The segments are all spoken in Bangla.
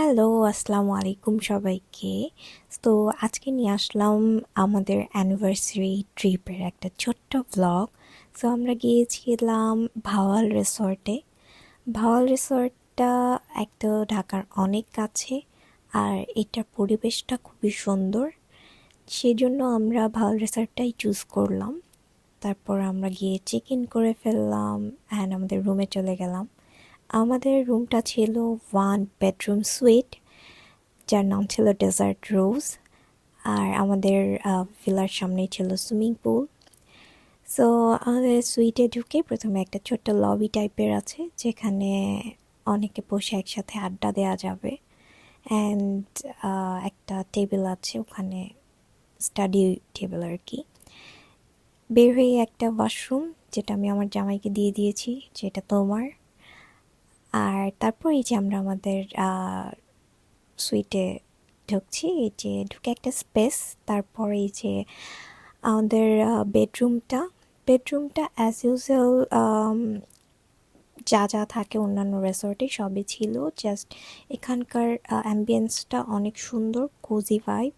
হ্যালো, আসসালামু আলাইকুম সবাইকে। তো আজকে নিয়ে আসলাম আমাদের অ্যানিভার্সারি ট্রিপের একটা ছোট্ট ভ্লগ। সো আমরা গিয়েছিলাম ভাওয়াল রিসর্টে। ভাওয়াল রিসর্টটা একটা ঢাকার অনেক কাছে, আর এটার পরিবেশটা খুবই সুন্দর। সেজন্য আমরা ভাওয়াল রিসর্টটাই চুজ করলাম। তারপর আমরা গিয়ে চেক ইন করে ফেললাম অ্যান্ড আমাদের রুমে চলে গেলাম। আমাদের রুমটা ছিল 1 বেডরুম সুইট, যার নাম ছিল ডেজার্ট রোজ। আর আমাদের ভিলার সামনেই ছিল সুইমিং পুল। সো আমাদের সুইটে ঢুকে প্রথমে একটা ছোট্ট লবি টাইপের আছে, যেখানে অনেকে বসে একসাথে আড্ডা দেওয়া যাবে। অ্যান্ড একটা টেবিল আছে ওখানে, স্টাডি টেবিল আর কি। বের হয়ে একটা ওয়াশরুম, যেটা আমি আমার জামাইকে দিয়ে দিয়েছি, যেটা তোমার। আর তারপর এই যে আমরা আমাদের সুইটে ঢুকছি, এই যে ঢুকে একটা স্পেস। তারপর এই যে আমাদের বেডরুমটা অ্যাজ ইউজুয়াল যা যা থাকে অন্যান্য রিসর্টে সবই ছিল, জাস্ট এখানকার অ্যাম্বিয়েন্সটা অনেক সুন্দর, কোজি ভাইব।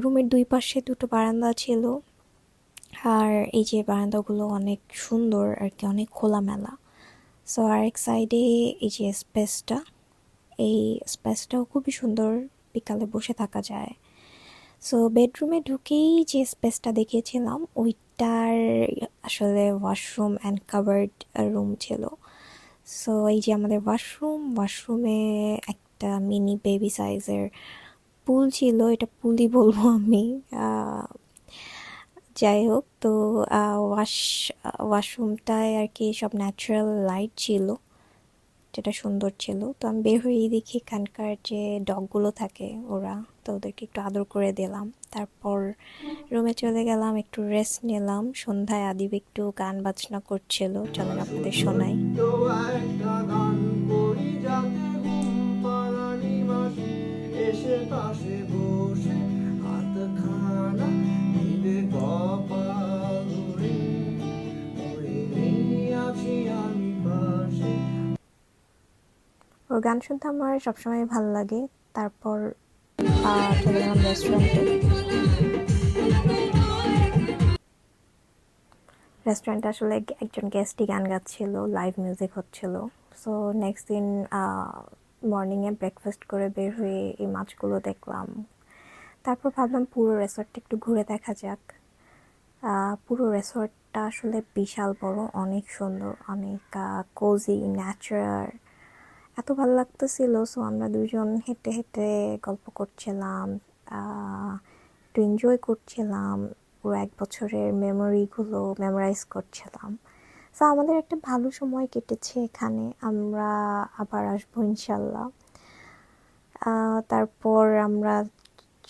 রুমের দুই পাশে দুটো বারান্দা ছিল, আর এই যে বারান্দাগুলো অনেক সুন্দর আর কি, অনেক খোলামেলা। সো আরেক সাইডে এই যে স্পেসটা, এই স্পেসটাও খুবই সুন্দর, বিকালে বসে থাকা যায়। সো বেডরুমে ঢুকেই যে স্পেসটা দেখিয়েছিলাম ওইটার আসলে ওয়াশরুম অ্যান্ড কাভার্ড রুম ছিল। সো এই যে আমাদের ওয়াশরুমে একটা মিনি বেবি সাইজের পুল ছিল, এটা পুলই বলবো আমি। যাই হোক, তো ওয়াশরুমটায় আর কি সব ন্যাচারাল লাইট ছিল, যেটা সুন্দর ছিল। তো আমি বের হয়েই দেখি এখানকার যে ডগগুলো থাকে ওরা, তো ওদেরকে একটু আদর করে দিলাম। তারপর রুমে চলে গেলাম, একটু রেস্ট নিলাম। সন্ধ্যায় আদিব একটু গান বাজনা করছিল, চলেন আপনাদের শোনাই। এসে পাশে বসে হাত খানা দিবে কপাল ধরে, আছি আমি পাশে। ওর গান শুনতে আমার সবসময় ভালো লাগে। তারপর চলে গেলাম রেস্টুরেন্টে আসলে একজন গেস্টই গান গাচ্ছিল, লাইভ মিউজিক হচ্ছিল। সো নেক্সট দিন মর্নিংয়ে ব্রেকফাস্ট করে বের হয়ে এই মাছগুলো দেখলাম। তারপর ভাবলাম পুরো রিসর্টটা একটু ঘুরে দেখা যাক। পুরো রিসর্টটা আসলে বিশাল বড়, অনেক সুন্দর, অনেক কোজি, ন্যাচারাল, এত ভালো লাগতেছিল। সো আমরা দুজন হেঁটে হেঁটে গল্প করছিলাম, একটু এনজয় করছিলাম, পুরো 1 বছরের মেমোরিগুলো মেমোরাইজ করছিলাম। সো আমাদের একটা ভালো সময় কেটেছে এখানে, আমরা আবার আসবো ইনশাল্লাহ। তারপর আমরা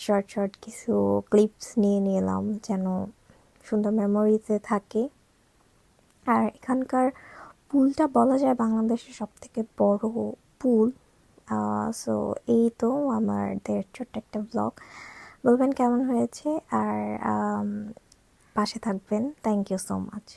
শর্ট শর্ট কিছু ক্লিপস নিয়ে নিলাম, যেন সুন্দর মেমোরিতে থাকে। আর এখানকার পুলটা বলা যায় বাংলাদেশের সবথেকে বড় পুল। সো এই তো আমাদের ছোট্ট একটা ব্লগ। বলবেন কেমন হয়েছে, আর পাশে থাকবেন। Thank you so much.